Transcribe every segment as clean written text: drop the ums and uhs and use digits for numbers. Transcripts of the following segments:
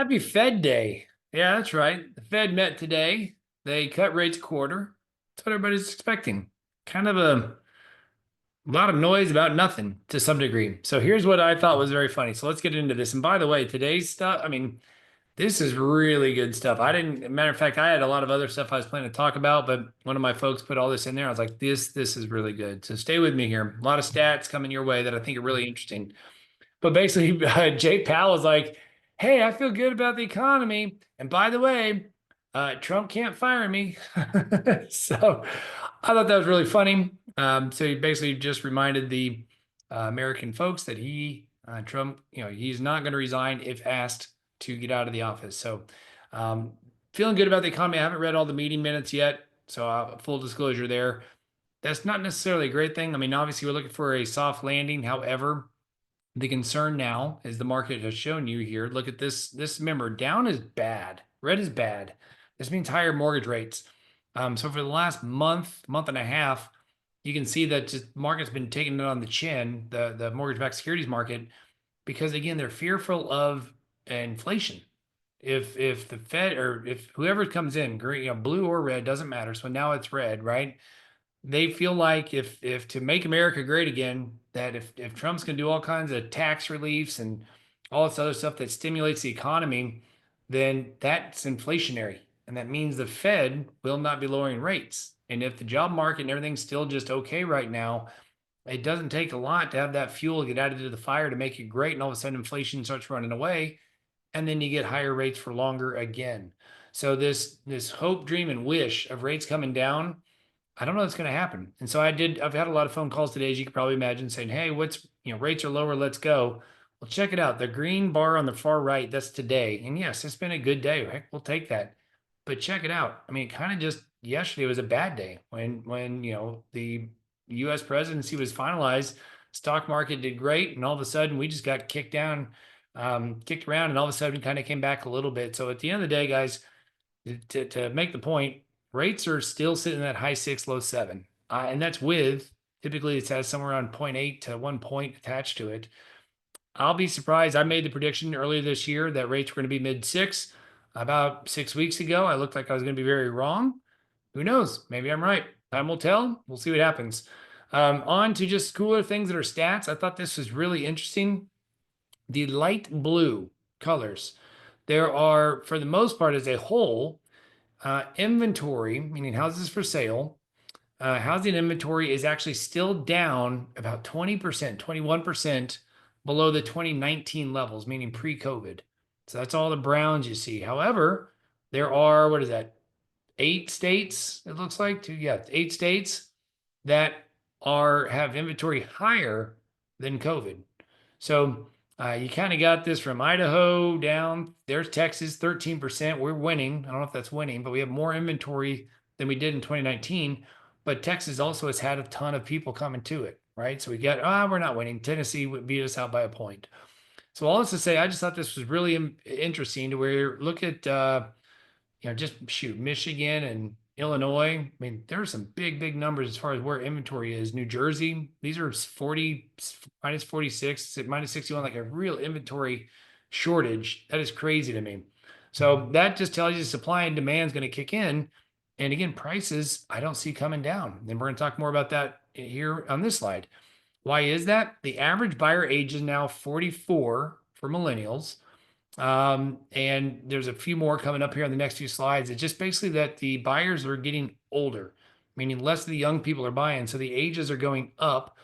Happy Fed Day. Yeah, that's right. The Fed met today. They cut rates a quarter. That's what everybody's expecting. Kind of a lot of noise about nothing to some degree. So here's what I thought was very funny. So let's get into this. And by the way, today's stuff, I mean, this is really good stuff. I didn't, matter of fact, I had a lot of other stuff I was planning to talk about, but one of my folks put all this in there. I was like, this is really good. So stay with me here. A lot of stats coming your way that I think are really interesting. But basically, Jay Powell was like, "Hey, I feel good about the economy, and by the way, Trump can't fire me." So I thought that was really funny. So he basically just reminded the American folks that Trump, he's not going to resign if asked to get out of the office. So um, feeling good about the economy. I haven't read all the meeting minutes yet, so full disclosure there. That's not necessarily a great thing. I mean, obviously, we're looking for a soft landing. However, the concern now is the market has shown you here. Look at this. Remember, down is bad. Red is bad. This means higher mortgage rates. So for the last month and a half, you can see that just market's been taking it on the chin, the mortgage-backed securities market, because again, they're fearful of inflation. If the Fed or if whoever comes in, green, blue or red, doesn't matter. So now it's red, right? They feel like if to make America great again, that if Trump's going to do all kinds of tax reliefs and all this other stuff that stimulates the economy, then that's inflationary, and that means the Fed will not be lowering rates. And if the job market and everything's still just okay right now, it doesn't take a lot to have that fuel get added to the fire to make it great, and all of a sudden inflation starts running away, and then you get higher rates for longer again. So this hope, dream, and wish of rates coming down, I don't know what's going to happen. And so I've had a lot of phone calls today, as you can probably imagine, saying, "Hey, rates are lower. Let's go." Well, check it out. The green bar on the far right, that's today. And yes, it's been a good day. Heck, we'll take that. But check it out. I mean, it kind of just yesterday was a bad day when, the US presidency was finalized, stock market did great. And all of a sudden we just got kicked down, kicked around, and all of a sudden kind of came back a little bit. So at the end of the day, guys, to make the point, rates are still sitting in that high six, low seven. And that's with typically it has somewhere around zero point 0.8 to 1 point attached to it. I'll be surprised. I made the prediction earlier this year that rates were going to be mid six. About 6 weeks ago, I looked like I was going to be very wrong. Who knows? Maybe I'm right. Time will tell. We'll see what happens. On to just cooler things that are stats. I thought this was really interesting. The light blue colors. There are, for the most part, as a whole, inventory, meaning houses for sale, housing inventory is actually still down about 20%, 21% below the 2019 levels, meaning pre-COVID. So that's all the browns you see. However, there are, what is that, 8 states, it looks like, 8 states that have inventory higher than COVID. So you kind of got this from Idaho down. There's Texas, 13%. We're winning. I don't know if that's winning, but we have more inventory than we did in 2019. But Texas also has had a ton of people coming to it, right? So we're not winning. Tennessee beat us out by a point. So all this to say, I just thought this was really interesting to where look at just shoot, Michigan and Illinois. I mean, there are some big numbers as far as where inventory is. New Jersey, these are 40, minus 46, minus 61, like a real inventory shortage. That is crazy to me. So that just tells you supply and demand is going to kick in. And again, prices I don't see coming down. And we're going to talk more about that here on this slide. Why is that? The average buyer age is now 44 for millennials. And there's a few more coming up here on the next few slides. It's just basically that the buyers are getting older, meaning less of the young people are buying. So the ages are going up.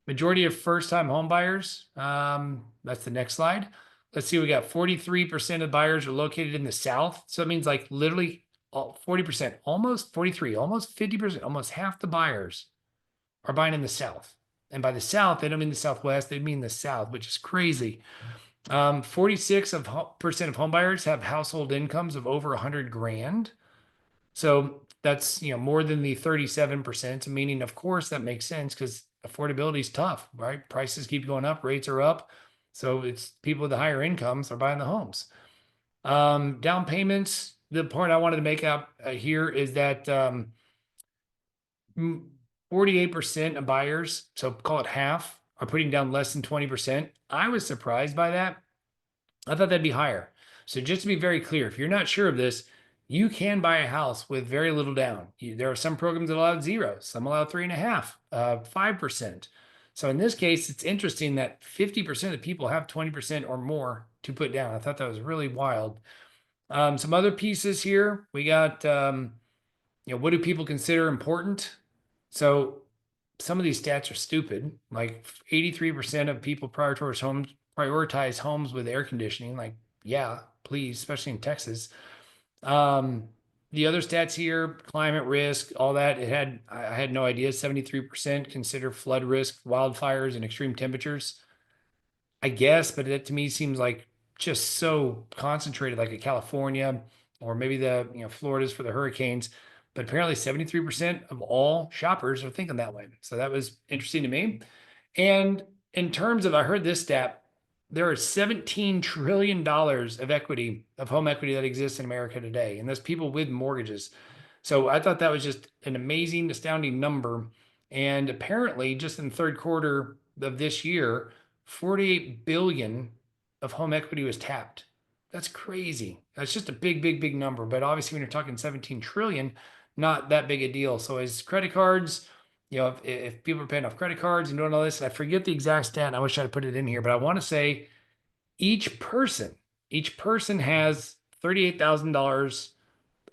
Majority of first-time home buyers. That's the next slide. Let's see, we got 43% of buyers are located in the South. So it means like literally 40%, almost 43, almost 50%, almost half the buyers are buying in the South. And by the South, they don't mean the Southwest, they mean the South, which is crazy. 46% of home buyers have household incomes of over 100 grand. So that's, more than the 37%, meaning of course that makes sense because affordability is tough, right? Prices keep going up, rates are up. So it's people with the higher incomes are buying the homes. Down payments, the point I wanted to make up here is that 48% of buyers, so call it half, are putting down less than 20%. I was surprised by that. I thought that'd be higher. So just to be very clear, if you're not sure of this, you can buy a house with very little down. There are some programs that allow zero, some allow 3.5, 5%. So in this case, it's interesting that 50% of the people have 20% or more to put down. I thought that was really wild. Some other pieces here. We got, what do people consider important? So some of these stats are stupid. Like 83% of people prioritize homes with air conditioning. Like, yeah, please, especially in Texas. Um, the other stats here, climate risk, all that, I had no idea. 73% consider flood risk, wildfires, and extreme temperatures. I guess, but that to me seems like just so concentrated, like a California or maybe the Florida's for the hurricanes. But apparently, 73% of all shoppers are thinking that way. So that was interesting to me. And in terms of, I heard this stat, there are $17 trillion of equity, of home equity that exists in America today, and that's people with mortgages. So I thought that was just an amazing, astounding number. And apparently, just in the third quarter of this year, 48 billion of home equity was tapped. That's crazy. That's just a big, big, big number. But obviously, when you're talking 17 trillion, not that big a deal. So as credit cards, if people are paying off credit cards and doing all this, I forget the exact stat. And I wish I'd put it in here, but I want to say each person, each person has $38,000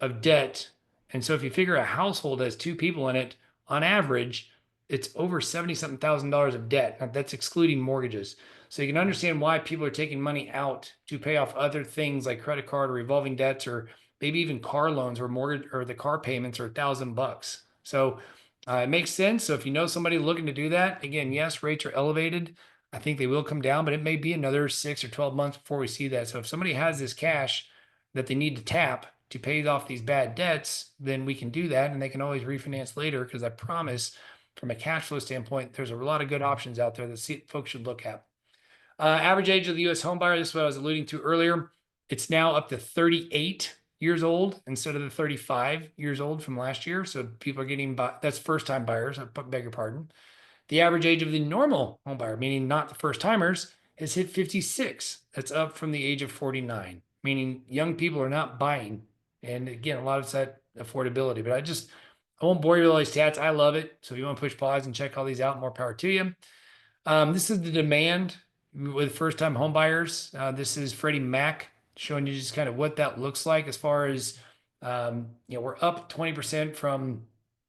of debt. And so if you figure a household has two people in it, on average, it's over 70 something thousand dollars of debt. Now, that's excluding mortgages. So you can understand why people are taking money out to pay off other things like credit card or revolving debts, or maybe even car loans or mortgage, or the car payments are $1,000. So it makes sense. So if you know somebody looking to do that, again, yes, rates are elevated. I think they will come down, but it may be another 6 or 12 months before we see that. So if somebody has this cash that they need to tap to pay off these bad debts, then we can do that, and they can always refinance later. Because I promise, from a cash flow standpoint, there's a lot of good options out there that folks should look at. Average age of the U.S. home buyer, this is what I was alluding to earlier. It's now up to 38 years old instead of the 35 years old from last year. So people are getting, that's first time buyers, I beg your pardon. The average age of the normal home buyer, meaning not the first timers, has hit 56. That's up from the age of 49, meaning young people are not buying. And again, a lot of it's that affordability. But I won't bore you with all these stats. I love it. So if you want to push pause and check all these out, more power to you. This is the demand with first-time home buyers. This is Freddie Mac showing you just kind of what that looks like as far as, we're up 20% from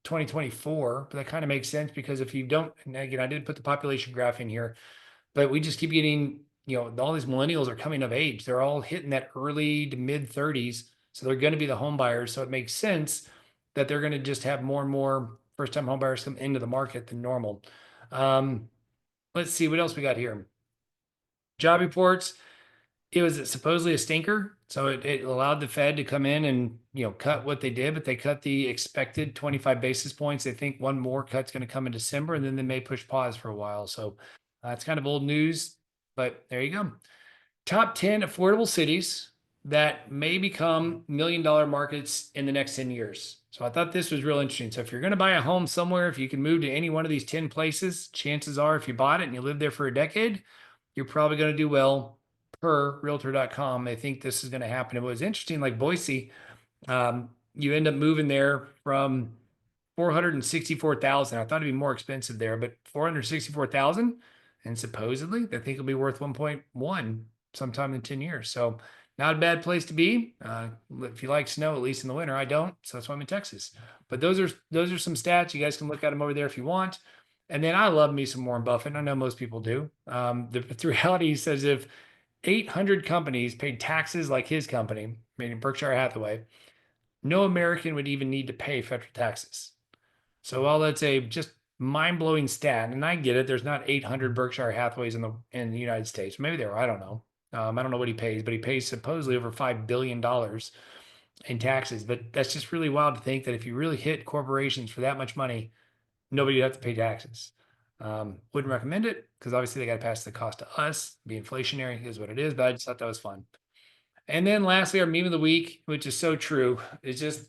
2024, but that kind of makes sense because if you don't, and again, I did put the population graph in here, but we just keep getting, all these millennials are coming of age. They're all hitting that early to mid 30s. So they're going to be the home buyers. So it makes sense that they're going to just have more and more first-time home buyers come into the market than normal. Let's see what else we got here. Job reports. It was supposedly a stinker. So it allowed the Fed to come in and, cut what they did, but they cut the expected 25 basis points. They think one more cut's going to come in December, and then they may push pause for a while. So it's kind of old news, but there you go. Top 10 affordable cities that may become $1 million markets in the next 10 years. So I thought this was real interesting. So if you're going to buy a home somewhere, if you can move to any one of these 10 places, chances are if you bought it and you lived there for a decade, you're probably going to do well. Per realtor.com, they think this is going to happen. It was interesting, like Boise, you end up moving there from 464,000. I thought it'd be more expensive there, but 464,000, and supposedly they think it'll be worth 1.1 sometime in 10 years. So not a bad place to be. If you like snow, at least in the winter, I don't. So that's why I'm in Texas. But those are some stats. You guys can look at them over there if you want. And then I love me some Warren Buffett. I know most people do. The reality, he says, if 800 companies paid taxes like his company, meaning Berkshire Hathaway, no American would even need to pay federal taxes. So while that's a just mind-blowing stat, and I get it, there's not 800 Berkshire Hathaways in the United States. Maybe there are, I don't know. I don't know what he pays, but he pays supposedly over $5 billion in taxes. But that's just really wild to think that if you really hit corporations for that much money, nobody would have to pay taxes. Wouldn't recommend it because obviously they got to pass the cost to us. Be inflationary is what it is, but I just thought that was fun. And then lastly, our meme of the week, which is so true, is just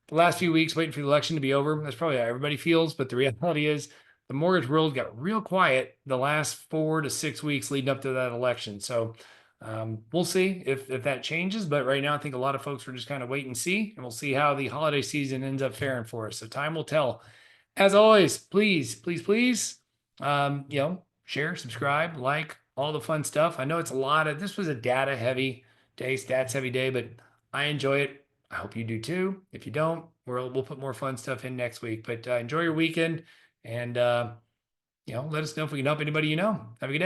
the last few weeks waiting for the election to be over. That's probably how everybody feels, but the reality is the mortgage world got real quiet the last 4 to 6 weeks leading up to that election. So We'll see if that changes, but right now I think a lot of folks are just kind of wait and see, and we'll see how the holiday season ends up faring for us. So time will tell. As always, please, please, please, share, subscribe, like, all the fun stuff. I know it's a lot of, this was a data heavy day, stats heavy day, but I enjoy it. I hope you do too. If you don't, we'll put more fun stuff in next week. But enjoy your weekend, and let us know if we can help anybody you know. Have a good day.